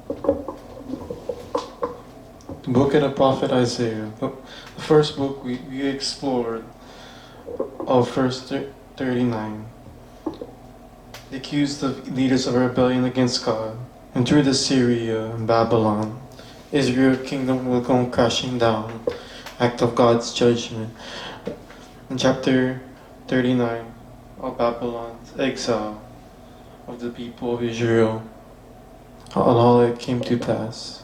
The book of the prophet Isaiah. The first book we explored of verse 39. They accused the leaders of rebellion against God, and through the Syria and Babylon, Israel's kingdom will come crashing down, act of God's judgment. In chapter 39 of Babylon's exile of the people of Israel, all it came to pass.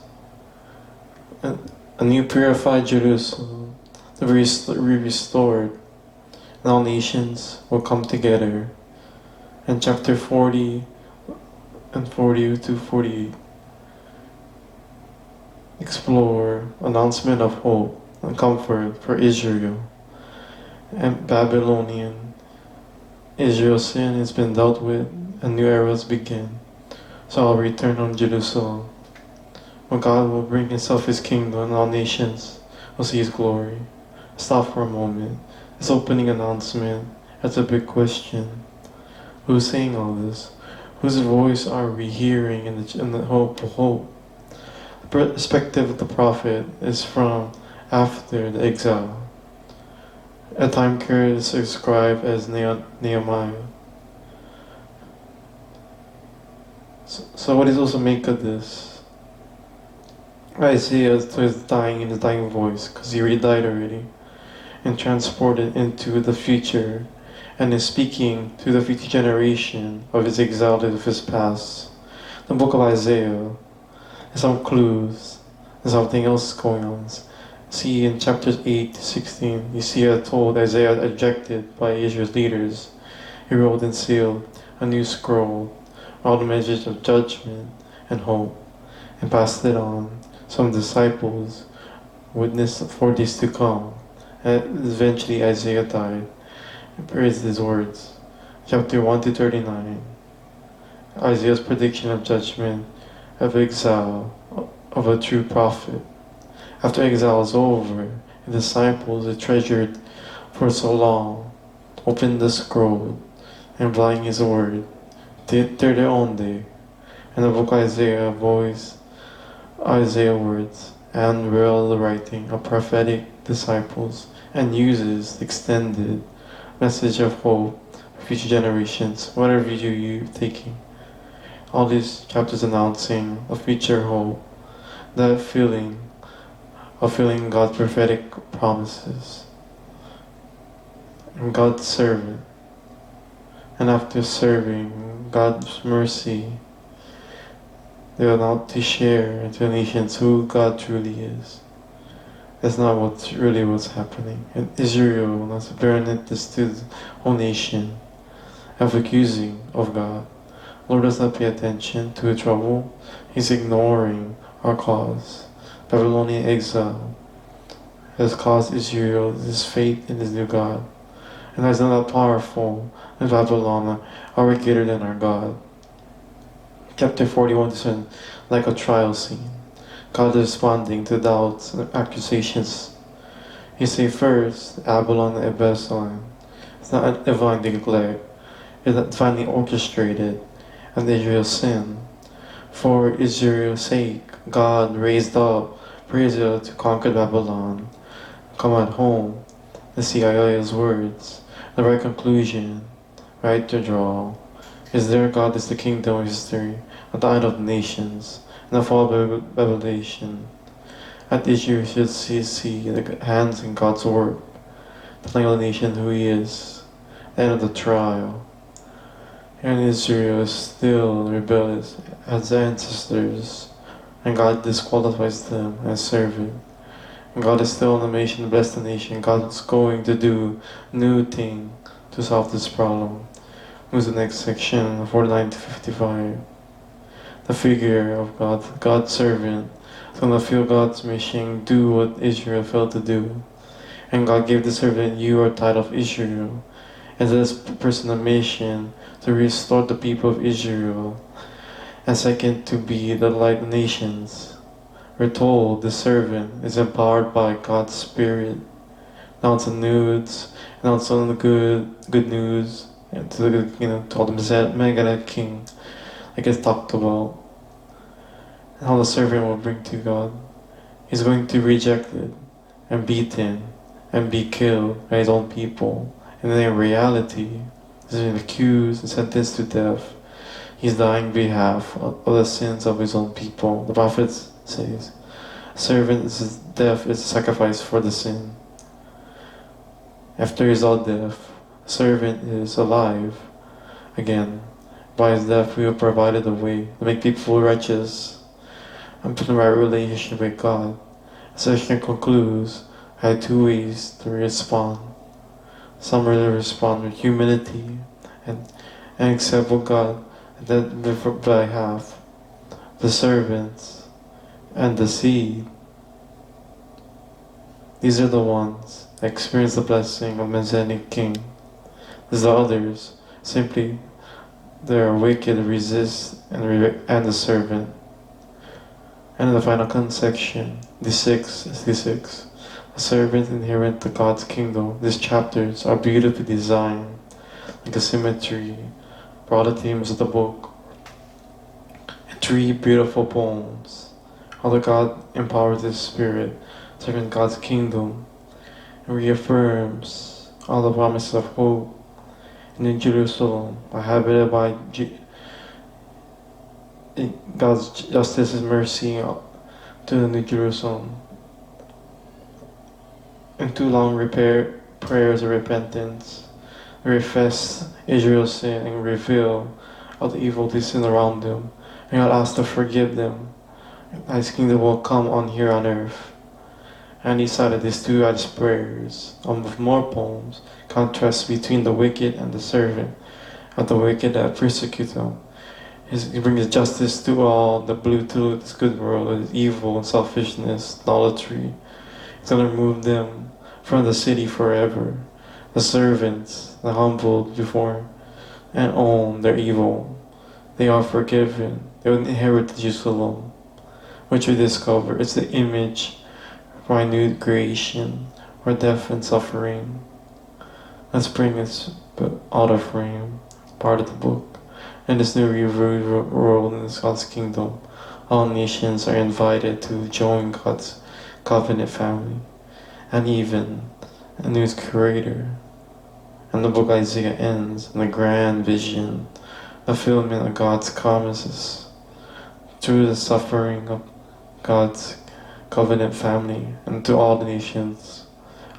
A new purified Jerusalem to be restored, and all nations will come together. And chapter 40 and 40 to 48 explore announcement of hope and comfort for Israel. And Babylonian Israel's sin has been dealt with, and new eras begin. So I'll return on Jerusalem, when God will bring himself his kingdom and all nations will see his glory. Stop for a moment. This opening announcement has a big question. Who's saying all this? Whose voice are we hearing in the hope of hope? The perspective of the prophet is from after the exile. A time period is described as Nehemiah. So what is also make of this? Isaiah is dying in his dying voice, because he already died already, and transported into the future, and is speaking to the future generation of his exiled of his past. The book of Isaiah has some clues and something else going on. See in chapters 8 to 16, you see told Isaiah rejected by Israel's leaders. He wrote and sealed a new scroll, all the measures of judgment and hope, and passed it on. Some disciples witnessed for this to come, and eventually Isaiah died. Praise his words. Chapter 1 to 39. Isaiah's prediction of judgment, of exile, of a true prophet. After exile is over, the disciples are treasured for so long, opened the scroll, and applying his word, did their own day. And the book Isaiah voice Isaiah words and real writing of prophetic disciples, and uses the extended message of hope for future generations, whatever view you're taking. All these chapters announcing a future hope, that feeling of feeling God's prophetic promises, and God's servant, and after serving God's mercy, they are not to share to the nations who God truly is. That's not what's happening. And Israel not to burn it to the whole nation of accusing of God. Lord does not pay attention to the trouble. He's ignoring our cause. Babylonian exile has caused Israel this faith in his new God. And as not powerful as Babylon are greater than our God. Chapter 41 is like a trial scene. God is responding to doubts and accusations. He says first, Babylon and Babylon. It's not a divine neglect. It's not divinely orchestrated, and Israel's sin. For Israel's sake, God raised up for Israel to conquer Babylon. Come at home. The CIA's words, the right conclusion, right to draw. Is there God is the kingdom of history, at the end of the nations, and the fall of Babylon. At Israel should see the hands in God's work, telling the nation who He is, the end of the trial. And Israel is still rebellious as their ancestors, and God disqualifies them as servant. And God is still on the nation, bless the nation. God is going to do new thing to solve this problem. Who's the next section, 49 to 55. The figure of God, God's servant, is going to feel God's mission, do what Israel failed to do. And God gave the servant you are title of Israel. And this person a mission to restore the people of Israel. And second, to be the light of nations. We're told the servant is empowered by God's Spirit. Now it's the nudes, and also the good news, and to the to all the Mega King, like it's talked about. and how the servant will bring to God. He's going to be rejected and beaten and be killed by his own people. And then in reality, he's been accused and sentenced to death. He's dying on behalf of the sins of his own people. The prophet says, servant's death is a sacrifice for the sin. After his own death, the servant is alive again. By his death, we have provided a way to make people righteous and put in the right relationship with God. The section concludes, I had two ways to respond. Some really respond with humility and accept what God did by half, the servants and the seed. These are the ones that experience the blessing of Messianic King. The others simply they are wicked, resist, and the servant. And in the final section, the sixth, the servant inherent to God's kingdom. These chapters are beautifully designed, like a symmetry, for all the themes of the book. And three beautiful poems. How the God empowers His Spirit, serving God's kingdom, and reaffirms all the promises of hope. And in Jerusalem, inhabited by God's justice and mercy to the New Jerusalem. And two long prayers of repentance, refess Israel's sin and reveal all the evil they sin around them. And God asks to forgive them. His kingdom will come on here on earth. And he cited these two God's prayers, with more poems, contrast between the wicked and the servant, of the wicked that persecute them. He brings justice to all, the blue to this good world, with evil and selfishness, idolatry. He's going to remove them from the city forever. The servants, the humbled before and own their evil, they are forgiven. They will inherit Jerusalem, which we discover it's the image for a new creation, where death and suffering. Let's bring this out of frame, part of the book. In this new revealed world in God's kingdom, all nations are invited to join God's covenant family, and even a new creator. And the book Isaiah ends in a grand vision, the fulfillment of God's promises through the suffering of God's covenant family, and to all the nations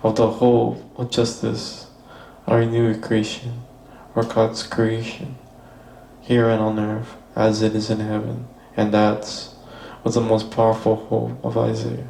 of the hope of justice, our new creation, or God's creation, here and on earth as it is in heaven. And that's was the most powerful hope of Isaiah.